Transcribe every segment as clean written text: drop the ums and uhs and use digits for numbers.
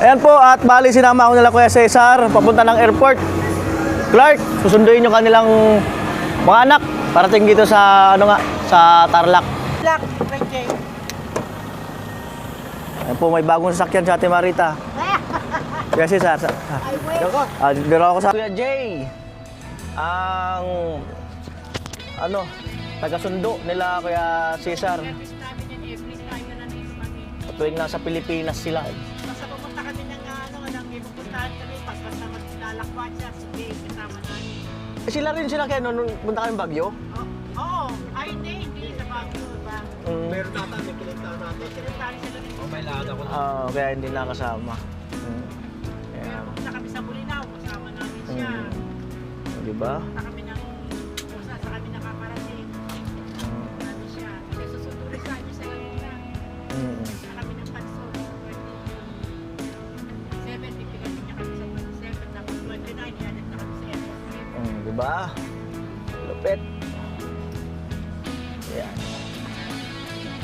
Ayan po, at bali sinama ko nila Kuya Cesar papunta ng airport. Clark, susunduin yung kanilang mga anak parating dito sa sa Tarlac. Black, right Jay. Ayan po, may bagong sasakyan sa Ate Marita. Kuya Cesar. Dito ako sa Kuya Jay. Ang taga-sundo nila Kuya Cesar. Tuwing nasa Pilipinas sila. Basta pupunta kami ng pupuntahan kami basta maglalakwan siya, sige, kasama namin. Sila rin sila kaya nung punta kami Bagyo? Oo. Ay, hindi sa Baguio, ba? Meron nata, may kinagtaan natin. Kinagtaan sila rin. May laga ko na. Kaya hindi nakasama. Kaya pupunta kami sa Bulinaw, kasama namin siya. Diba? Punta kami ng sa kami nakakarating. Namin siya. Kasi susundurin sa amin sa kanila. Sa kami ng Panso. 7, bibigyan niya kami sa 27. Tapos 29, ianit na kami sa airport. Diba? Lupit. Ayan.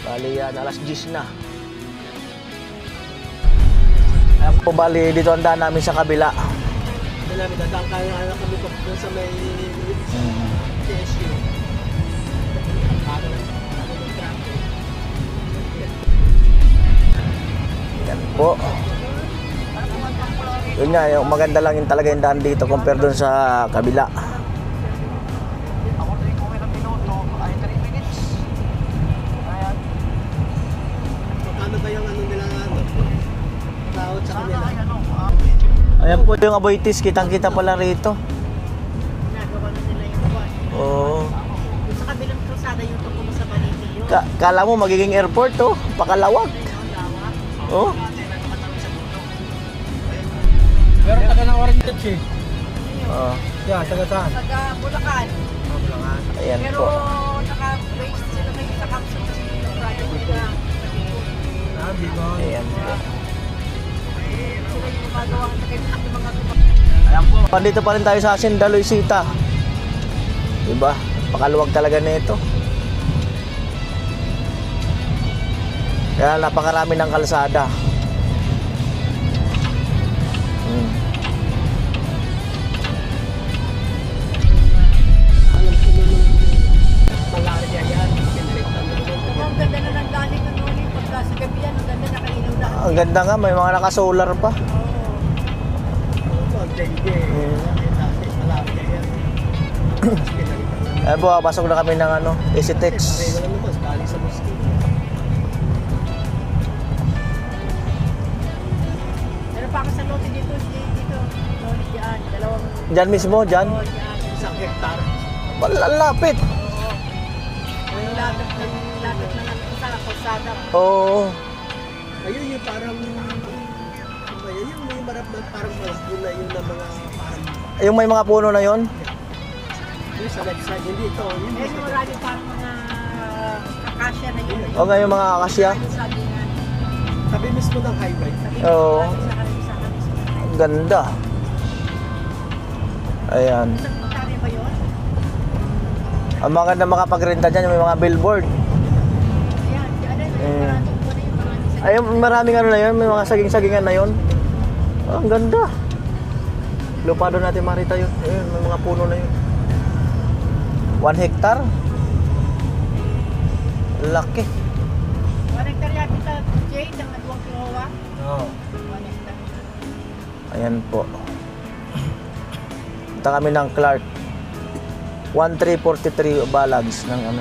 Bali yan, alas 10 na. Ayan po, bali dito ang daan namin sa kabila. Ito namin, dadangkayan na kami pa doon sa may TSU. Ayan po. Yun nga, yung maganda lang yung talaga yung daan dito compare dun sa kabila. Ano ba yung nila tawad sa kanila? Ayan po yung Aboitiz, kitang-kita pala rito. Nagawa na nila yung buwan. Oo. Sa kabilang krusada yung tukulo sa Baliti yun. Kala mo magiging airport to, pakalawag. Oh. Meron taga ng Orange eh. Oh. Yeah, taga saan? Taga Bulacan. Bulacan. Ayan Pero po. naka-raise sila ngayon sa capsule ng project nila. Bigo. Ayan po. Sila yung gumagawa ng mga Ayan po. Pandito pa rin tayo sa Sindaloy Sita. Diba? Pakaluwag talaga nito. Kaya napakarami ng kalsada. Malaria yan. Ang ganda na ng dali ko noon eh. Pagka sa gabi yan, ang ganda nakailaw na. Ang ganda nga, may mga naka-solar pa. Ito, dengue. Malaria yan. Ayan po, pasok na kami ng EasyTex. Pareho naman ito, skali sa mosquito. Meron pa ako sa lote dito. Lote dyan. Dalawang. Diyan mismo, diyan. Oh, dyan. Isang hektar. Lapit. Yung lagat na sa kalsada. Oo. Ayun yung parang ayun yung parang malabon na yun na mga parang Yung may mga puno na yon. yung sa left side, hindi ito. Yun Eh, yung marami parang mga akasya na yun. O nga yung mga akasya. Sabi nga. Tabi mismo ng highway. Oo. Sa kanila. Ang ganda. Ayan. Isang magkano ba yun? Ang maganda makapagrenta dyan, yung may mga billboard. Ayan. Maraming po na yung maraming sa Ay, maraming na yun, may mga saging-sagingan na yun. Oh, ang ganda. Lupa doon natin Marita yun. Ayun, may mga puno na yun. 1 hectare? Laki. 1 hectare yan ito, Jade, ang nagawang kilowa. Oo. 1 hectare. Ayan po. Punta kami ng Clark. 1343 balags ng yun.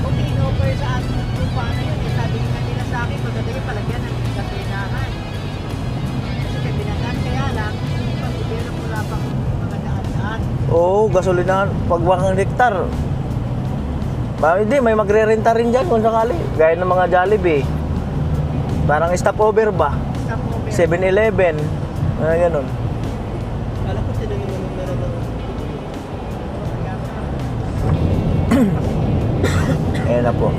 Kung in-offer sa ating lupa na yun, sabi nga nila sa akin, maganda yung palagyan ng gasolinahan. Kasi kaya binagaan, kaya lang, pag gobyerno wala pang mga daan-daan. Oo, gasolinahan. Pag 1 hectare. Hindi, may magre-renta rin dyan kung sakali. Gaya ng mga Jollibee. Parang stopover ba? Stop over. 7-Eleven. Ganun. Alam ko sila yung mga meron ng Ayan na po.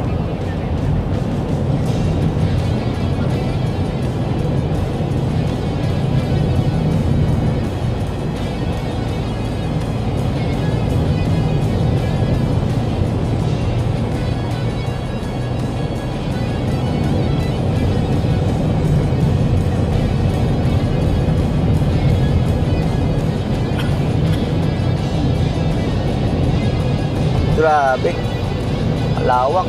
Grabe. Lawak.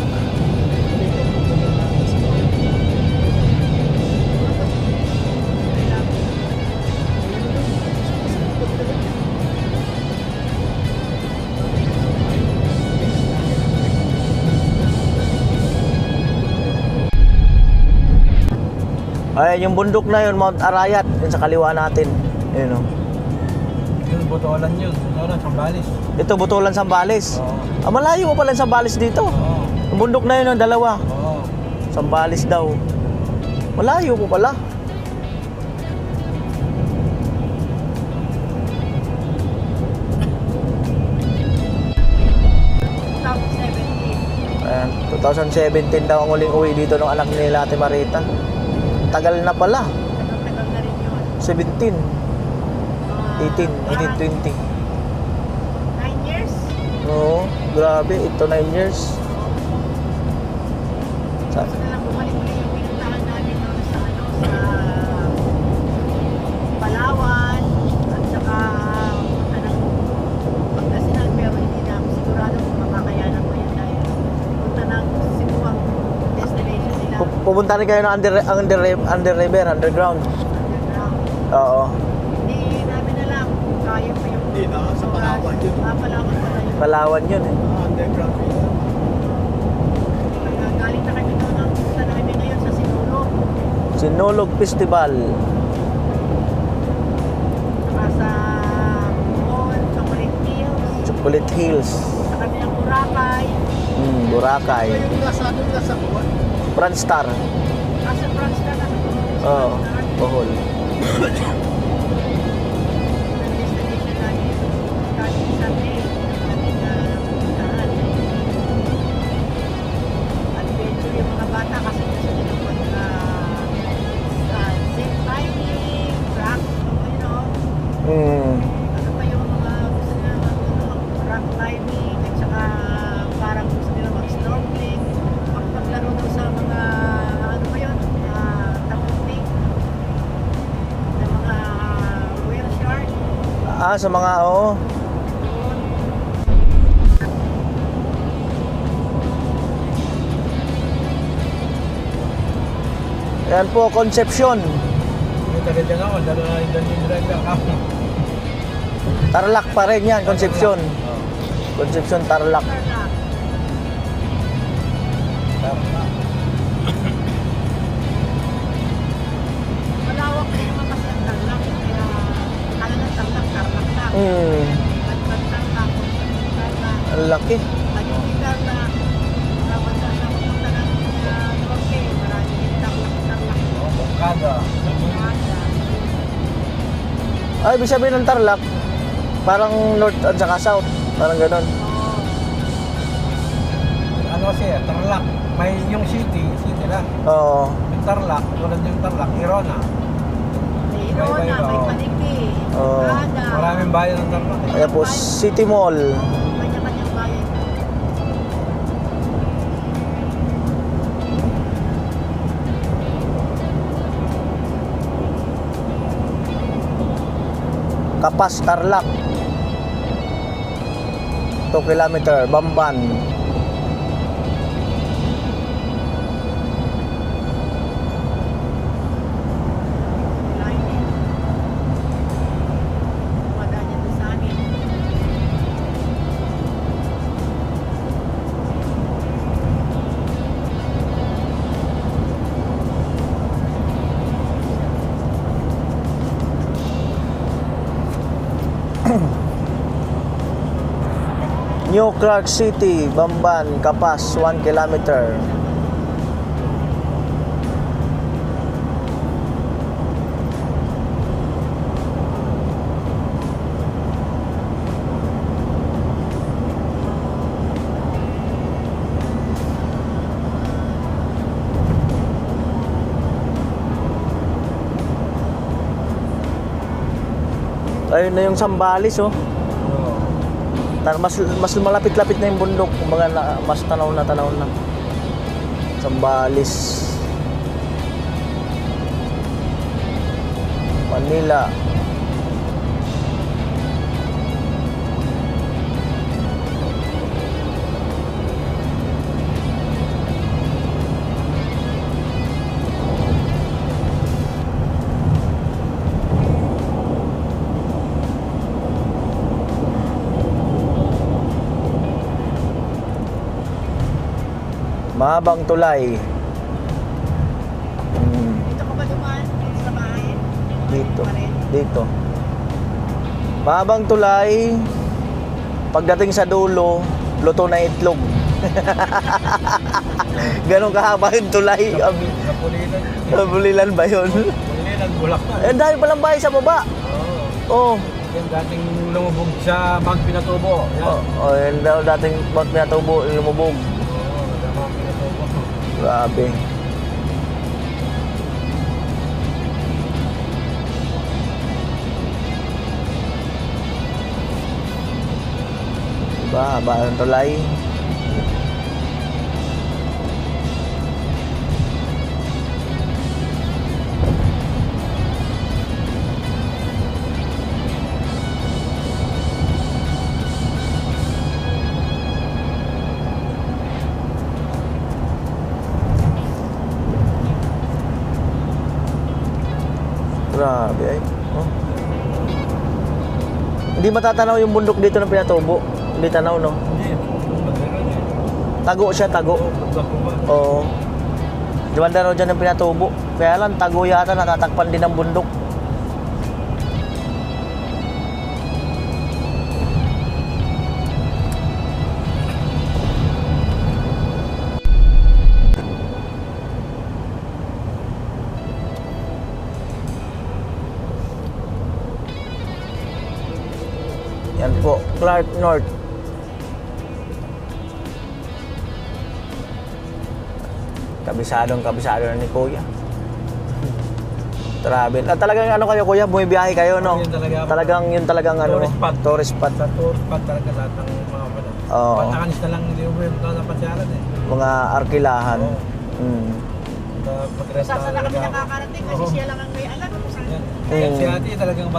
Ay, yung bundok na yun, Mount Arayat, yun sa kaliwa natin. Yun, oh. Yung Botolan yun. Botolan, Sambales. Ito, Butulan, Sambales. Oo. Ah, malayo mo pala yung Sambales dito. Oo. Yung bundok na yun, ang dalawa. Oo. Sambales daw. Malayo po pala. Ayan, 2017 daw ang uling uwi dito ng anak nila Ate Marita. Tagal na pala. Tagal na rin yun. 17, 18, 19, 20. 9 years? Oo, grabe. Ito 9 years. Sa, Gusto na lang bumalik ulit yung pinuntahan namin doon sa Palawan at saka punta ng Pangasinan, pero hindi namin sigurado kung makakayanan ko yun dahil punta ng Cebu ang destination nila. pupunta rin kayo ng underground. Underground. Oo. Hindi namin alam kung kaya pa yung Hindi na, sa Palawan yun. Palawan pala yun. Palawan yun eh. Underground yun. Kaya galing na kami doon ang punta na kami ngayon sa Sinulog. Sinulog Festival. Saka sa Mall, Chocolate Hills, Chocolate Hills. sa kami ng Boracay. Boracay. Ito yung nasa doon, nasa Buwan. Franstar. Nasa France na nasa Oo. Bohol. destination namin. Kahit isang day, namin pupuntahan. Adventure yung mga bata kasi gusto nila zip lining, rock, you know. Ano pa yung mga gusto nila rock climbing at saka parang gusto nila mag-snorkeling, maglaro daw sa mga ano ba yun, taputik na mga whale shark. Ah, sa mga oo. Yan po, Concepcion. Yung taga dyan ako, dalo na yung dungeon driver ako. Tarlac pa rin yan, Concepcion. Oo. Concepcion, Tarlac. Tarlac. Tama. Malawak na yung kasi ang Tarlac. Kaya akala ng Tarlac na. At Tarlac. Ang laki. Ayun yung Tarlac. Basta sa pupunta ng Norte, marami yung Tarlac. Oo, Bongkada. Ay, ibig sabihin ng Tarlac, parang north at saka south. Parang ganun. Ano siya, Tarlac. May yung city lang. Oo. Yung Tarlac, tulad yung Tarlac, Irona. May Irona, may Paniki, Oo. Ada. Maraming bayan ng Tarlac. Kaya po, City Mall. Kanya-kanyang bayan. Kapas, Tarlac. 2 kilometer, Bamban. Lining. Madaan yan doon sa amin. New Clark City, Bamban, Kapas, 1 kilometer. Ayun na yung Sambales, oh. Oo. Mas malapit-lapit na yung bundok, kumbaga mas tanaw na Sambales, Manila. Mahabang tulay. Dito ka ba dumaan? Dito sa bahay? Dito. Pa rin? Dito. Mahabang tulay. Pagdating sa dulo, luto na itlog. Ganon kahaba yung tulay. Kapulilan. Bulilan ba yun? Kapulilan, bulak na. Eh, dahil palang bahay sa baba. Oo. Oh. Yung dating lumubog sa Mount Pinatubo. Yan. Oh, yun daw dating Mount Pinatubo, lumubog. Oo, sa Mount Pinatubo. Grabe. Diba, haba ng tulay. Grabe ay. Oh. Hindi matatanaw yung bundok dito ng Pinatubo. Hindi tanaw, no? Hindi. Magkaroon yan. Tago siya, tago. Pagkako ba? Oo. Di ba daw dyan ng Pinatubo? Kaya lang, tago yata, natatakpan din ng bundok. Yan po, Clark North. Kabisado na ni Kuya. Travel. At talagang ano kayo Kuya, bumibiyahe kayo, no? Yun talaga ako. Talagang yun talagang ano, Tourist spot. tourist spot. Sa tour spot talaga lahat ng mga pala. Oo. Patakanis na lang hindi mo yung napasyalan eh. Mga arkilahan. Oo. Mm. Pag-rest Saan na kami talaga ako. nakakarating kasi Oo. siya lang ang may alam kung saan. Yan. Kaya Mm. si ate talagang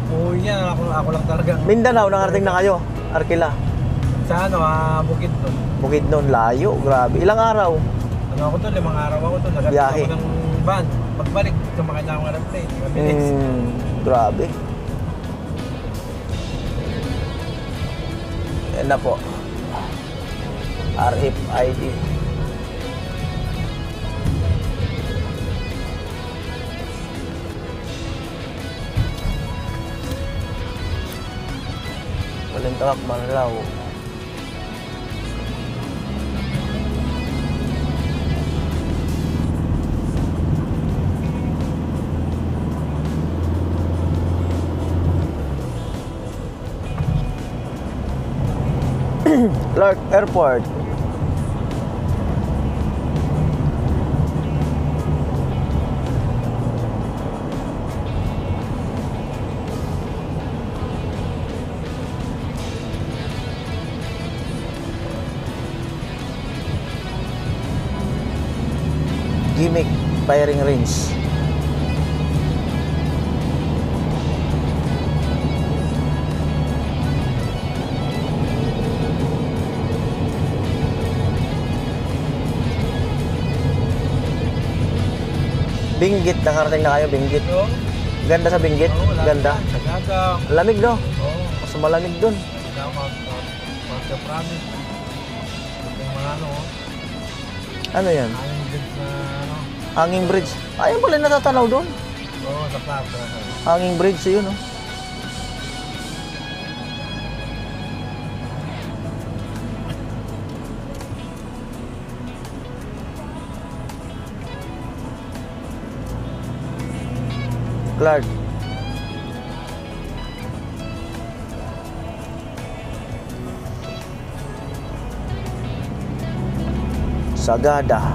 uwi niya, ako lang talagang Mindanao, nakarating na kayo. Arkila. sa ano, bukid doon. Bukidnon, layo. Grabe. Ilang araw? Ano ako doon, 5 araw ako doon. Naghatid Biyahe. ako ng van. Pagbalik, sumakay na ako ng airplane. Mabilis. Grabe. Yan na po. RFID. Balintawak, Manlaw. Clark Airport. Gimmick firing range. Benguet, nakarating na kayo, Benguet. So, Ganda sa Benguet, ganda. Sagada. Lamig, no? Oo. Mas malamig dun. Mga province. Yung mga ano, Ano yan? hanging bridge na ano. Hanging Bridge. Ayun pala natatanaw dun. Oo, sa plaza. Hanging Bridge, yun, no? Clark. Sagada.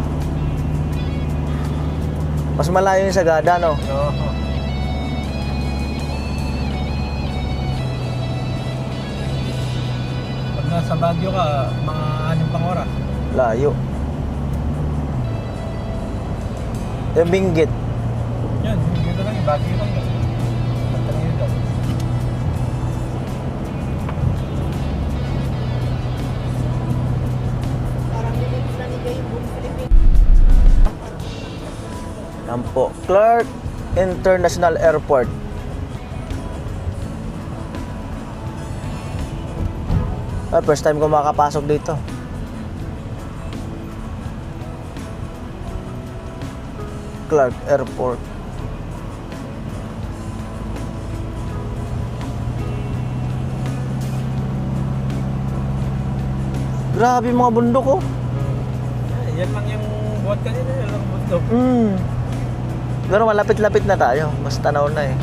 Mas malayo yung Sagada, no? Oo. Pag nasa Baguio ka, mga 6 pang oras. Layo. Yung Benguet. Yan, dito lang yung Baguio lang yun. Pagtangin daw. Parang nilipis na nila yung buong Pilipinas. Yan po. Clark International Airport. First time ko makakapasok dito. Clark Airport. Grabe yung mga bundok oh. Yan lang yung buhat kanina, yan lang bundok. Pero malapit-lapit na tayo. Mas tanaw na eh.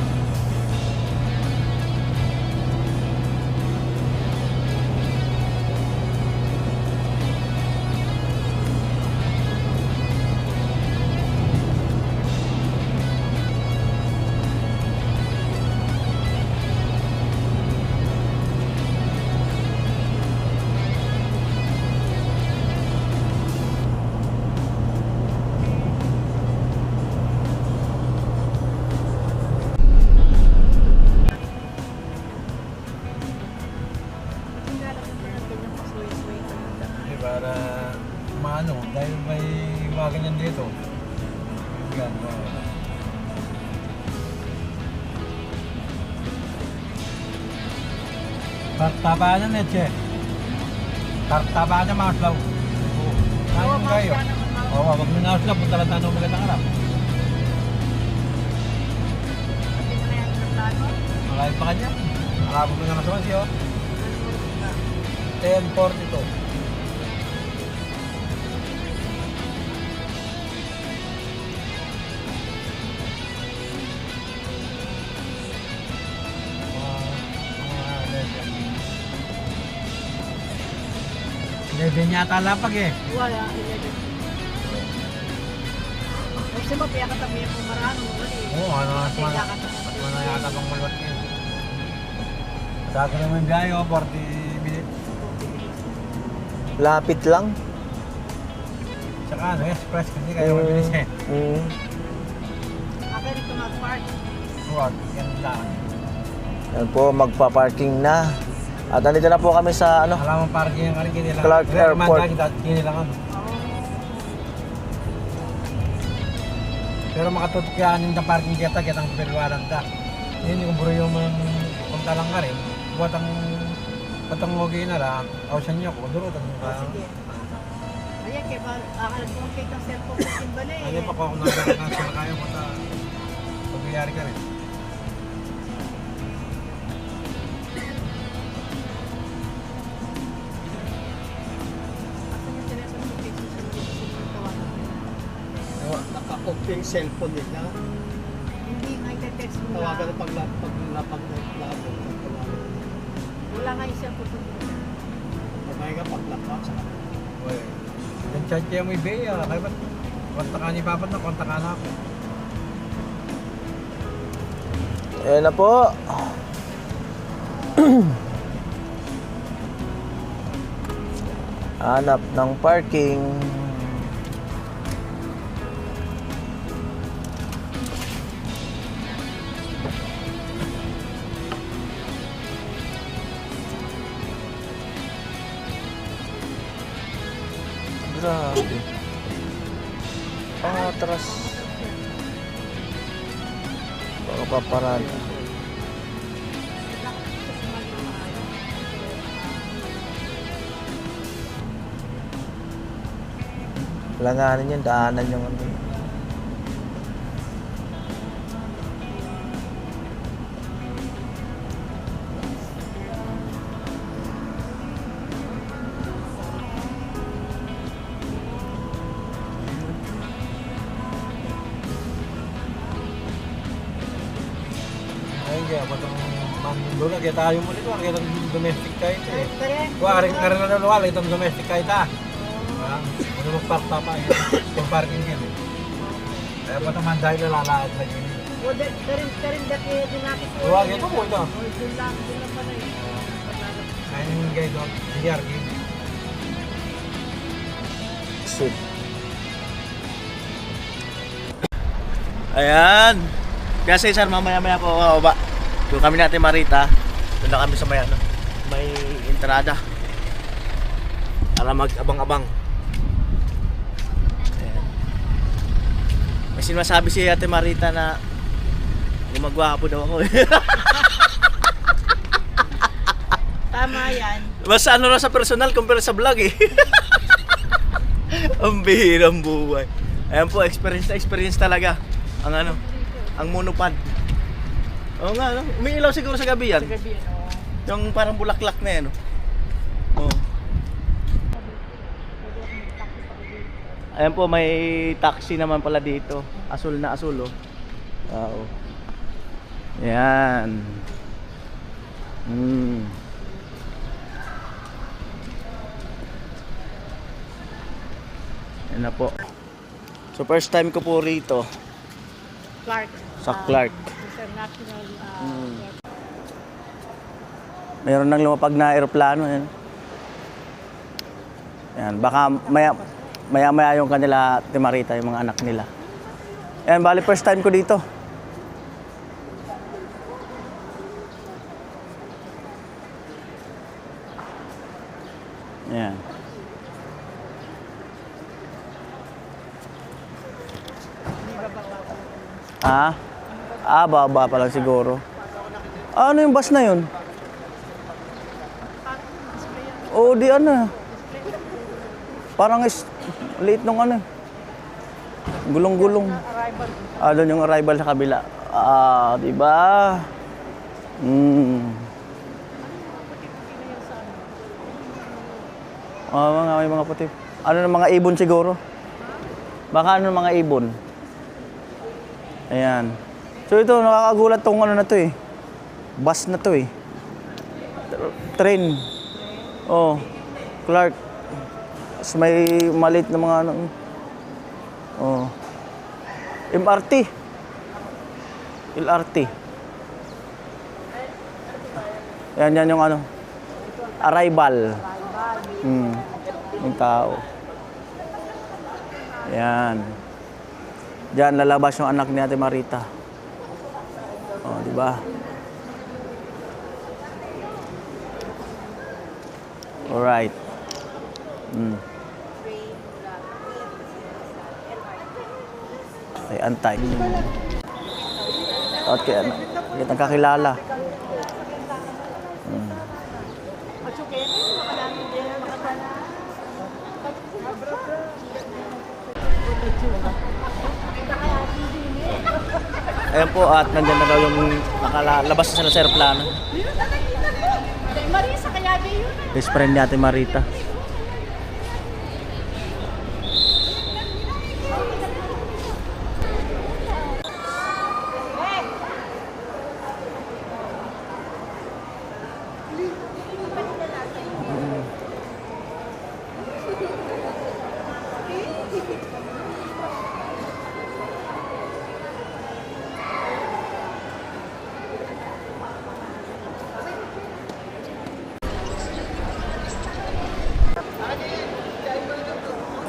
Eh, para maano, dahil may mga ganyan dito. Yan, Tartabanan na, Che. Tartabanan, mga slaw. Kain kayo. Oo, wag mo na slaw, punta lang tayo ng magandang harap. Malayo pa kanya. Malabo mo na nasaman siya. 10:42. Eleven yata lapag eh. Wala, 11. Kasi ba, kaya katabi yung marano, wala eh. Oo, ano na yata pang maluwat ngayon. Sa akin naman biyahe, 40 minutes. Lapit lang. Tsaka ano, express kasi kaya mabilis eh. Akin ito mag-park. Huwag, yan lang. Yan po, magpa-parking na. At nandito na po kami sa ano, Alam mo parking yung karin, kinilangan. Clark Airport. Kinilangan. Pero makatutok yan yung parking kita, kitang perwalan ta. Yun yung buro yung punta lang ka rin. Buat ang patangogay na lang, ausan niyo ko, durutan mo ka. Sige. Ayan, kaya ba, akalat mo ang cake ng cellphone mo simbala eh. Ano pa ko kung nagkakansya na kayo, punta, pagyayari ka rin. Asan yung telephone mo cake sa tawagan mo? Naka-off yung cellphone nila. Hindi nga i-text mo na. Tawagan na paglapag na tawagan. Wala nga yung cellphone mo. Pagkaya ka paglapag sa kanila. Uy, yung chat kayo may beya. Kaya ba't konta ka ni Papat na konta ka na ako. ayan na po. Hanap ng parking. Grabe. Atras. Baka paparada. Langanin yun, daanan yung ano. Ayun kaya, patang mandula, kaya tayo mo nito, kaya itong domestic kahit eh. Correct. Kuha, karin na luwala, itong domestic kahit ah. Ano mag-park pa pa, yung parking yun eh. Kaya patang manday na lalaad na yun. O, karin dati dinakit ko. Huwag, ito mo ito. O, doon lang pala eh. Ayun yung guide doon, DRG. Sit. Ayan. Kasi sir, mamaya-maya po baba. Doon kami natin Marita. Doon na kami sa may ano, may entrada. Para mag-abang-abang. Ayan. May sinasabi si Ate Marita na gumagwapo daw ako. Tama yan. Mas ano na sa personal compare sa vlog eh. Ang bihirang buhay. Ayan po, experience na experience talaga. Ang ano, ang monopod. Oo nga, no? Umiilaw siguro sa gabi yan. Sa gabi, ano. Yung parang bulaklak na yan. No? Oo. Ayan po, may taxi naman pala dito. Asul na asul, oh. Wow. Yan. Yan na po. So first time ko po rito Clark. sa Clark. International. Mayroon nang lumapag na eroplano yan. Yan, baka maya yung kanila Timarita, yung mga anak nila. Yan, bali first time ko dito. Yan. Baba pa lang siguro. Ano yung bus na yun? Oo, di ano. Parang liit nung ano. Gulong-gulong. Doon yung arrival sa kabila. Di ba? May mga puti. Ano ng mga ibon siguro? Baka ano ng mga ibon? Ayan. So ito, nakakagulat tong ano na to eh. Bus na to eh. Train. Oh, Clark. Tapos may maliit na mga ano. Oh. MRT. LRT. Yan yung ano. Arrival. Yung tao. Yan. Diyan lalabas yung anak ni Ate Marita. Oh, di ba? Alright. Ay, antay. Okay, ano? Kitang kakilala. Ayan po, at nandyan na daw yung nakalabas na sila sa aeroplano. Marisa, kaya di yun. Best friend ni Ate Marita.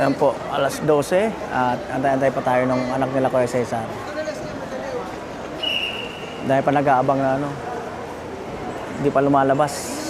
Ayan po, alas 12 at antay-antay pa tayo ng anak nila Kuya Cesar. Dahil pa nag-aabang na ano, hindi pa lumalabas.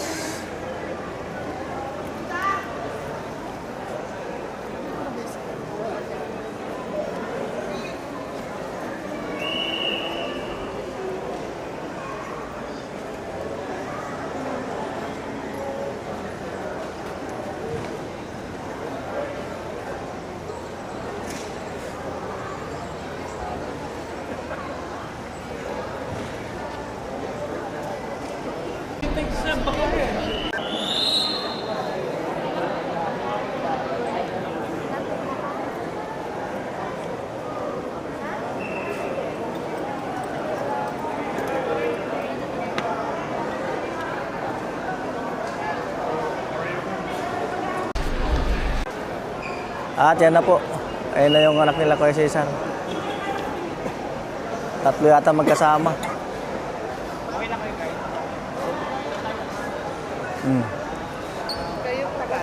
At yan na po. Ayun na yung anak nila Kuya Cesar. Tatlo yata magkasama. Okay na kayo guys. Kayo pa ba?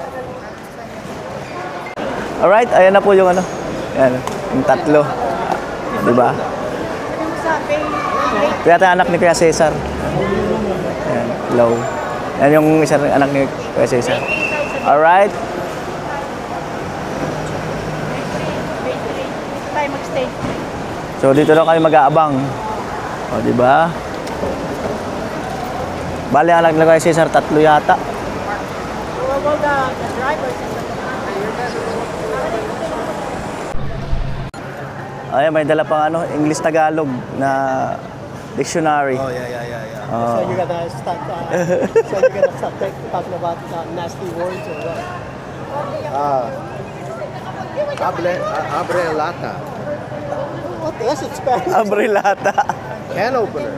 Alright, ayan na po yung ano. Ayan, yung tatlo. Diba? Ano mo sabi? Kaya tayo anak ni Kuya Cesar. Ayan, low. Ayan yung isang anak ni Kuya Cesar. Alright. Tayo mag-stay. So dito lang kami mag-aabang. O, di ba? Bali, anak nila Kuya Cesar, tatlo yata. Well, the driver is Ayan, may dala pang ano, English-Tagalog na dictionary. Oh, yeah. Oh. So you're gonna start. So you're gonna start talking about nasty words or what? Abre lata. What? That's in Spanish. Abrelata. Can opener.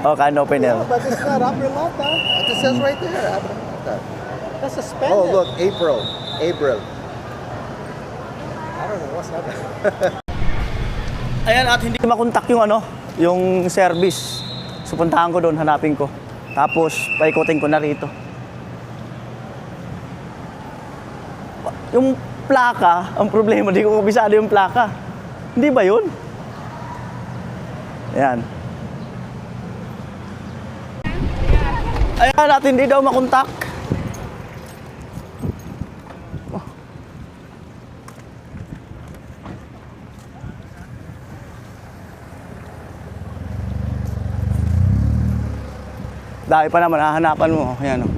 Oh, can open it. But it's not umbrella. It says right there. Abre lata. That's a Spanish. Oh, look, April. April. I don't know what's happening. Ayan, at hindi makontak yung ano, yung service. So puntahan ko doon, hanapin ko. Tapos paikutin ko na rito. Yung plaka, ang problema, di ko kabisado yung plaka. Hindi ba yun? Ayan. Ayan, at hindi daw makontak. Dahil pa naman, hahanapan mo. Ayan, oh.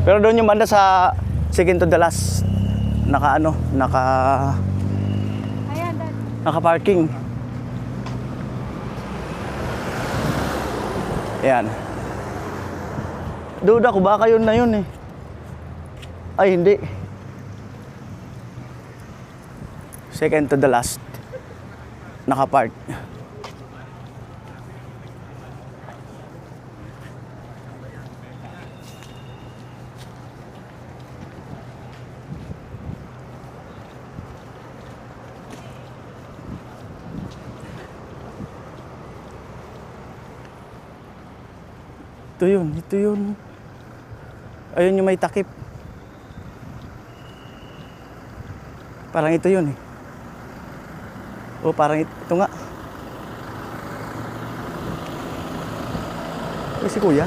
Pero doon yung banda sa second to the last, naka-parking. Ayan. Duda ko, baka yun na yun eh. Ay, hindi. Second to the last, naka-park. Ito yun. Ayun yung may takip. Parang ito yun eh. O parang ito nga. Ay, si kuya.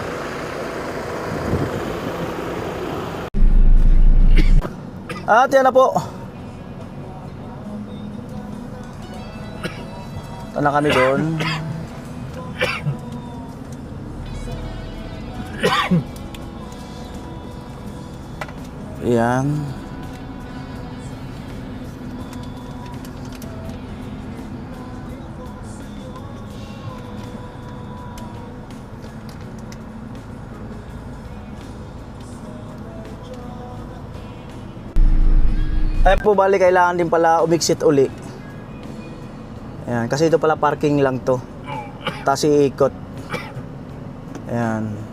At yan na po. Ito na kami doon. Yan. Ay po, bali kailangan din pala umixit uli. Ayan, kasi ito pala parking lang to. Tapos iikot. Ayan.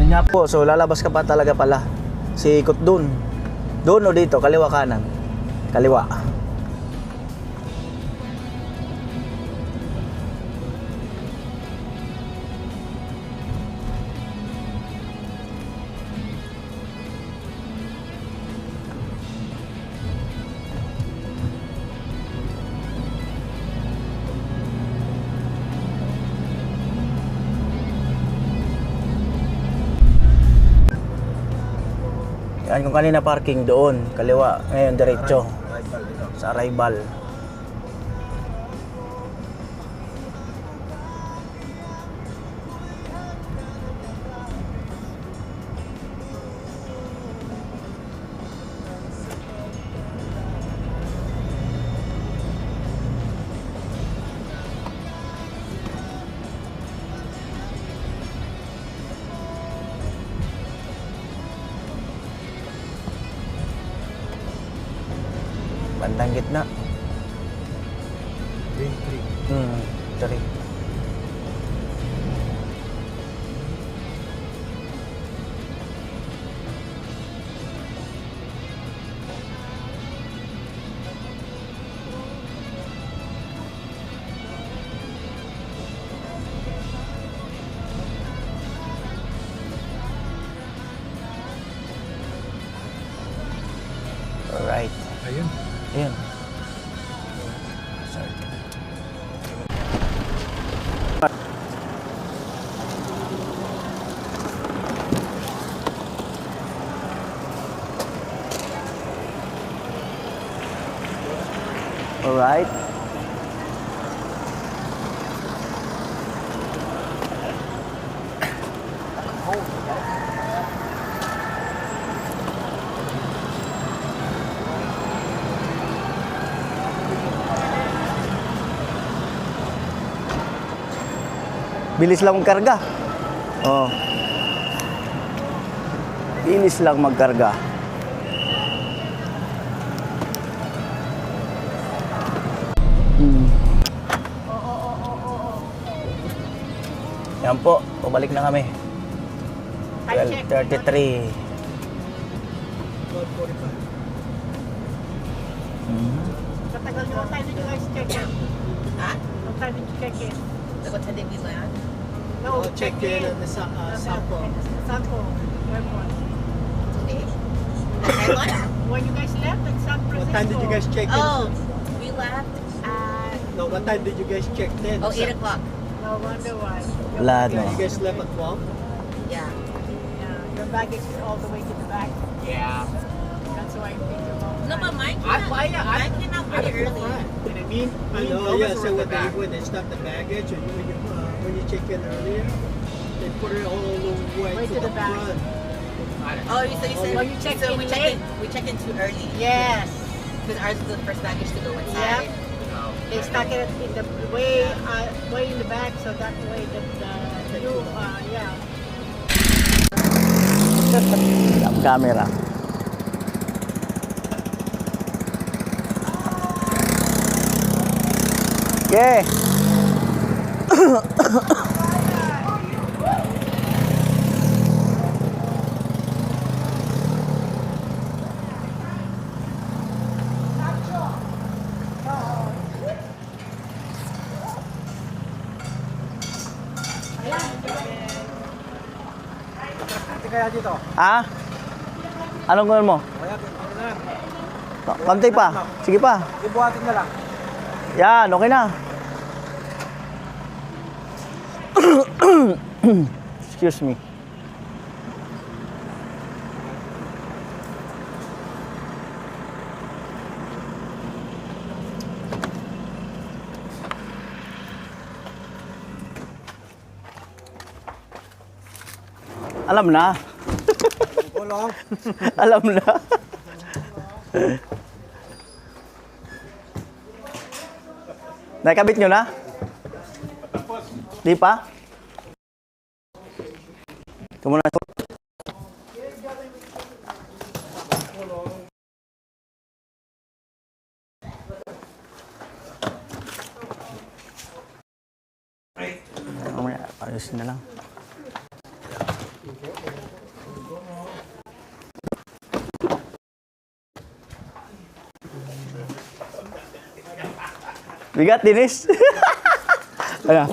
Yan nga po, so lalabas ka pa talaga pala. Si ikot dun. Dun o dito, kaliwa kanan. Kaliwa. Yan, kung kanina parking doon, kaliwa, ngayon diretso sa arrival. Bandang gitna. Green tree. Sorry. Alright. Ayun. Ayan. Alright. Bilis lang magkarga. Oh. Bilis lang magkarga. Hmm. Yan po, pabalik na kami. Time check. 12:33. Katagal nyo, what time did you guys check in? Ha? What time did you check in? What time did we land? No, check in at the Sampo. Sampo Airport. Today? At what? When you guys left at San Francisco. What time did you guys check in? Oh, we left at No, what time did you guys check in? 8 o'clock. No wonder why. Wala, no. You guys left at 12? Yeah. Yeah, your baggage is all the way to the back. Yeah. That's why it takes a long No, time. but mine came out pretty early. And I mean, yeah, so when they stopped the baggage and when you check in earlier, they put it all the way to the back. front. Oh, you said Oh, you checked so in we late? checked in too early. Yes. Because ours was the first baggage to go inside. They stuck it in the way in the back, so that way the view, yeah. Stop camera. Okay. Hindi kaya dito. Ah? Anong gawin mo? Kaya dito na lang. Kantay pa. Sige pa. Ibuhatin na lang. Yan, okay na. Excuse me. Alam na. Kulong. Alam na. Nakabit nyo na? Di pa? Ito muna. Mamaya, ayusin na lang. Bigat, Dinis. Ayan.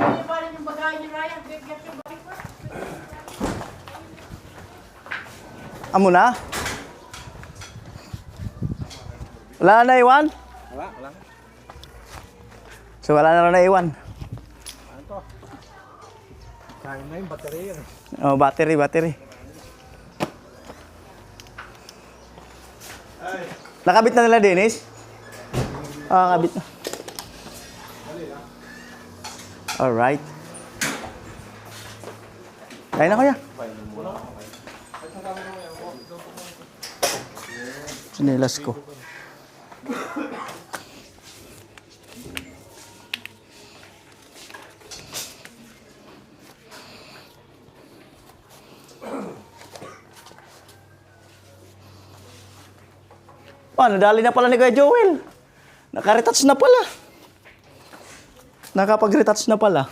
Ibalan yung bagahe ni Ryan, get your bike first. Amo na? Wala na iwan? Wala. So wala na iwan. Ano to? Kain na yung baterya. Oh, battery. Nakabit na nila, Dennis? Ah, nakabit na. Alright. Kain na kuya. Sinilas ko. Nadali na pala ni Kuya Joel. Naka-retouch na pala. Nakapag-retouch na pala.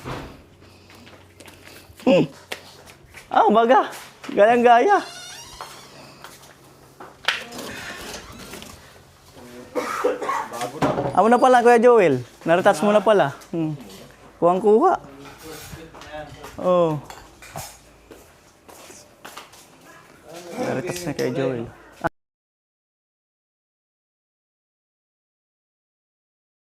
Baga. Gayang-gaya. Amo na pala, Kuya Joel. Na-retouch mo na pala. Kuwang-kuha. Oh. Na-retouch na Kuya Joel.